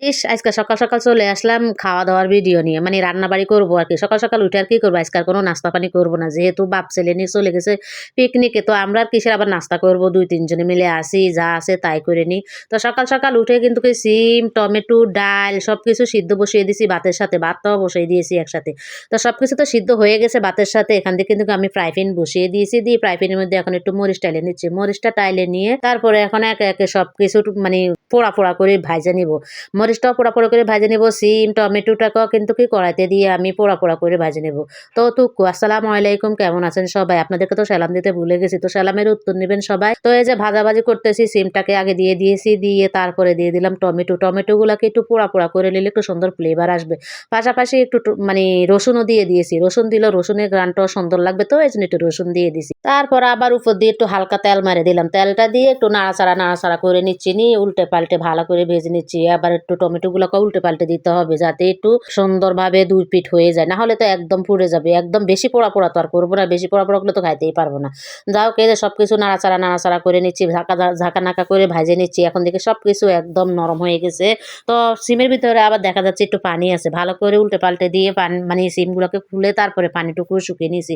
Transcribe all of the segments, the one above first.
আজকে সকাল, সকাল চলে আসলাম খাওয়া-দাওয়ার ভিডিও নিয়ে। মানে রান্নাবাড়ি করবো আরকি। সকাল, সকাল উঠে আর কি করবো? আজকে আর কোনো নাস্তা পানি করব না। যেহেতু বাপ ছেলে নিয়ে চলে গেছে পিকনিকে, তো আমরা আর কিসের আবার নাস্তা করব? ২-৩ জনে মিলে আছি, যা আছে তাই করে নিই। তো সকাল, সকাল উঠে কিন্তু কি সিম, টমেটো, ডাল সবকিছু সিদ্ধ বসিয়ে দিছি ভাতের সাথে। ভাতটাও বসিয়ে দিয়েছি একসাথে। তো সবকিছু তো সিদ্ধ হয়ে গেছে ভাতের সাথে। এখান থেকে কিন্তু আমি ফ্রাই প্যান বসিয়ে দিয়েছি। দিয়ে ফ্রাই প্যানের মধ্যে এখন একটু মরিচ টাইলে নিচ্ছি। মরিচটা টাইলে নিয়ে তারপরে এখন একে, একে সবকিছু মানে পোড়া, পোড়া করে ভাইজা নিব। মরিচটাও পোড়া, পোড়া করে ভাজে নেব। সিম, টমেটোটাকেও কিন্তু কি কড়াইতে দিয়ে আমি পোড়া, পোড়া করে ভাজে নেব। তো তুক্কু আসসালামু আলাইকুম, কেমন আছেন সবাই? আপনাদেরকে তো সালাম দিতে ভুলে গেছি। তো সালামের উত্তর নিবেন সবাই। তো এই যে ভাজাভাজি করতেছি, সিমটাকে আগে দিয়ে দিয়েছি। দিয়ে তারপরে দিয়ে দিলাম টমেটো। টমেটোগুলাকে একটু পোড়া, পোড়া করে নিলে একটু সুন্দর ফ্লেভার আসবে। পাশাপাশি একটু মানে রসুনও দিয়ে দিয়েছি। রসুন দিলে রসুনের ঘ্রাণটাও সুন্দর লাগবে, তো এইজন্য একটু রসুন দিয়ে দিছি। তারপর আবার উপর দিয়ে একটু হালকা তেল মেরে দিলাম। তেলটা দিয়ে একটু নাড়াচাড়া, নাড়াচাড়া করে নিচ্ছি। নিয়ে উল্টে পাল্টে ভালো করে ভেজে নিচ্ছি। আবার একটু টমেটোগুলোকে উল্টে পাল্টে দিতে হবে, যাতে একটু সুন্দরভাবে ২ পিঠ হয়ে যায়। না হলে তো একদম পুড়ে যাবে। একদম বেশি পোড়া, পোড়া তো আর করব না। বেশি পোড়া, পোড়া করলে তো খাইতেই পারব না। যাই হোক, এই যে সবকিছু নাড়াচাড়া, নাড়াচাড়া করে নিচ্ছি। ঝাঁকা-নাকা করে ভাজে নিচ্ছি। এখন দেখি সবকিছু একদম নরম হয়ে গেছে। তো সিমের ভিতরে আবার দেখা যাচ্ছে একটু পানি আছে। ভালো করে উল্টে পাল্টে দিয়ে মানে সিমগুলোকে খুলে তারপরে পানিটুকু শুকিয়ে নিয়েছি।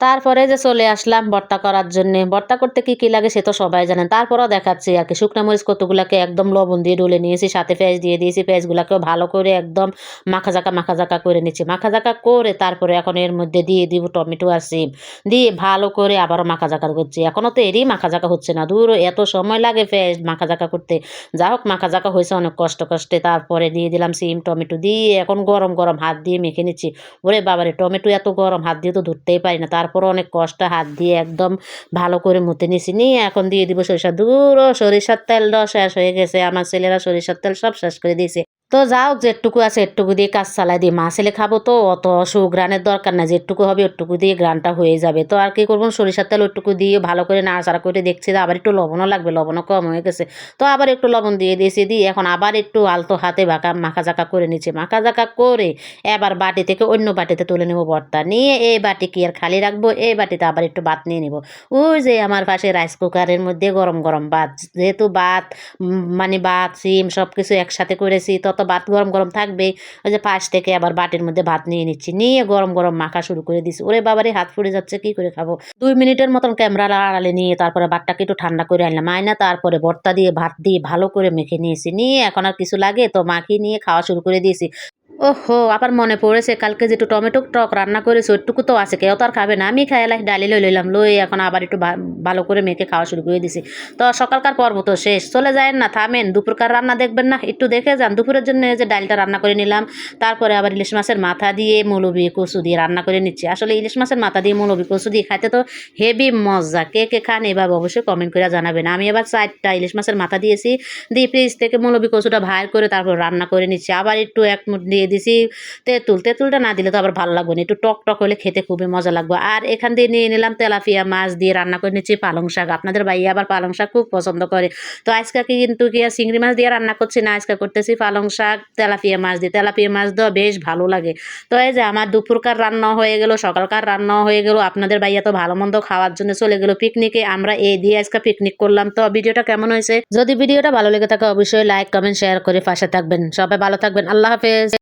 তারপরে যে চলে আসলাম ভর্তা করার জন্যে। ভর্তা করতে কি, কি লাগে সে তো সবাই জানেন। তারপরেও দেখাচ্ছি আরকি। শুকনা মরিচ কতগুলাকে একদম লবণ দিয়ে ডলে নিয়েছি। সাথে পেঁয়াজ দিয়ে দিয়েছি। পেঁয়াজগুলাকেও ভালো করে একদম মাখা-জাকা করে নিচ্ছি। মাখা-জাকা করে তারপরে এখন এর মধ্যে দিয়ে দিব টমেটো আর সিম। দিয়ে ভালো করে আবারও মাখা-জাকা করছি। এখনো তো এরই মাখা-জাকা হচ্ছে না। ধুর, এত সময় লাগে পেঁয়াজ মাখা-জাকা করতে। যা হোক, মাখা-জাকা হইছে অনেক কষ্টে। তারপরে দিয়ে দিলাম সিম, টমেটো দিয়ে এখন গরম, গরম হাত দিয়ে মেখে নিচ্ছি। ওরে বাবারে! টমেটো এত গরম, হাত দিয়ে তো ধরতেই পারি না। তারপরও অনেক কষ্টে হাত দিয়ে একদম ভালো করে মুথে নিছি। নিয়ে এখন দিয়ে দিব সরিষা। ধুরো! সরিষার তেলটাও শেষ হয়ে গেছে। আমার ছেলেরা সরিষার তেল সব শেষ করে দিয়েছে। তো যা হোক, যেটুকু আছে এটুকু দিয়ে কাজ চালাই দিই। মা ছেলে খাবো তো, অত সুঘ্রাণের দরকার নাই। যেটুকু হবে ওটুকু দিয়ে ঘ্রাণটা হয়ে যাবে। তো আর কি করব, সরিষার তেল ওটুকু দিয়ে ভালো করে নাড়াচাড়া করে দেখছি যে আবার একটু লবণও লাগবে। লবণও কম হয়ে গেছে। তো আবার একটু লবণ দিয়ে দিয়েছি। দিয়ে এখন আবার একটু আলতো হাতে মাখা-জাকা করে নিচ্ছি। মাখা-জাকা করে এবার বাটি থেকে অন্য বাটিতে তুলে নেব ভর্তা। নিয়ে এই বাটি কি আর খালি রাখবো? এই বাটিতে আবার একটু ভাত নিয়ে নিব। ওই যে আমার পাশে রাইস কুকারের মধ্যে গরম, গরম ভাত। যেহেতু ভাত মানে ভাত, সিম সবকিছু একসাথে করেছি, তত ভাত গরম, গরম থাকবেই। ওই যে পাশ থেকে আবার বাটির মধ্যে ভাত নিয়ে নিচ্ছি। নিয়ে গরম, গরম মাখা শুরু করে দিছি। ওরে বাবারে! হাত পুড়ে যাচ্ছে, কি করে খাবো? ২ মিনিটের মতন ক্যামেরার আড়ালে নিয়ে তারপরে ভাতটাকে একটু ঠান্ডা করে আনলাম। আইনা তারপরে ভর্তা দিয়ে ভাত দিয়ে ভালো করে মেখে নিয়েছি। নিয়ে এখন আর কিছু লাগে তো মাখিয়ে নিয়ে খাওয়া শুরু করে দিয়েছি। ওহহো! আবার মনে পড়েছে কালকে যে একটু টমেটো টক রান্না করেছি ওইটুকু তো আছে। কেউ তো আর খাবে না। আমি খাইয়া ডালি লই লইলাম। লই এখন আবার একটু ভালো করে মেখে খাওয়া শুরু করে দিছি। তো সকালকার পর্ব তো শেষ। চলে যায়েন না, থামেন। দুপুরকার রান্না দেখবেন না? একটু দেখে যান। দুপুরের জন্য এই যে ডালটা রান্না করে নিলাম। তারপরে আবার ইলিশ মাছের মাথা দিয়ে মৌলবি কচু দিয়ে রান্না করে নিচ্ছি। আসলে ইলিশ মাছের মাথা দিয়ে মৌলবি কচু দিয়ে খাইতে তো হেভি মজা। কে, কে খান এভাবে অবশ্যই কমেন্ট করে জানাবেন। আমি এবার ৪ টা ইলিশ মাছের মাথা দিয়েছি। দিয়ে ফ্রিজ থেকে মৌলবি কচুটা বাইর করে তারপর রান্না করে নিচ্ছি। আবার একটু ১ মুঠ দিয়ে দিছি তেঁতুল। তেঁতুলটা না দিলে তো আবার ভালো লাগবে না। একটু টক, টক হলে খেতে খুবই মজা লাগবে। আর এখান দিয়ে নিয়ে নিলাম তেলাপিয়া মাছ দিয়ে রান্না করে নিচ্ছি পালং শাক। আপনাদের ভাইয়া আবার পালং শাক খুব পছন্দ করে। তো আজকে কিন্তু কি আর চিংড়ি মাছ দিয়ে রান্না করছি না, আজকে করতেছি পালং শাক তেলাপিয়া মাছ দিয়ে। তেলাপিয়া মাছ দেওয়া বেশ ভালো লাগে। তো এই যে আমার দুপুরকার রান্নাও হয়ে গেল, সকালকার রান্নাও হয়ে গেল। আপনাদের ভাইয়া তো ভালো মন্দ খাওয়ার জন্য চলে গেল পিকনিকে। আমরা এই দিয়ে আজকে পিকনিক করলাম। তো ভিডিওটা কেমন হয়েছে? যদি ভিডিওটা ভালো লেগে থাকে অবশ্যই লাইক, কমেন্ট, শেয়ার করে পাশে থাকবেন। সবাই ভালো থাকবেন। আল্লাহ হাফেজ।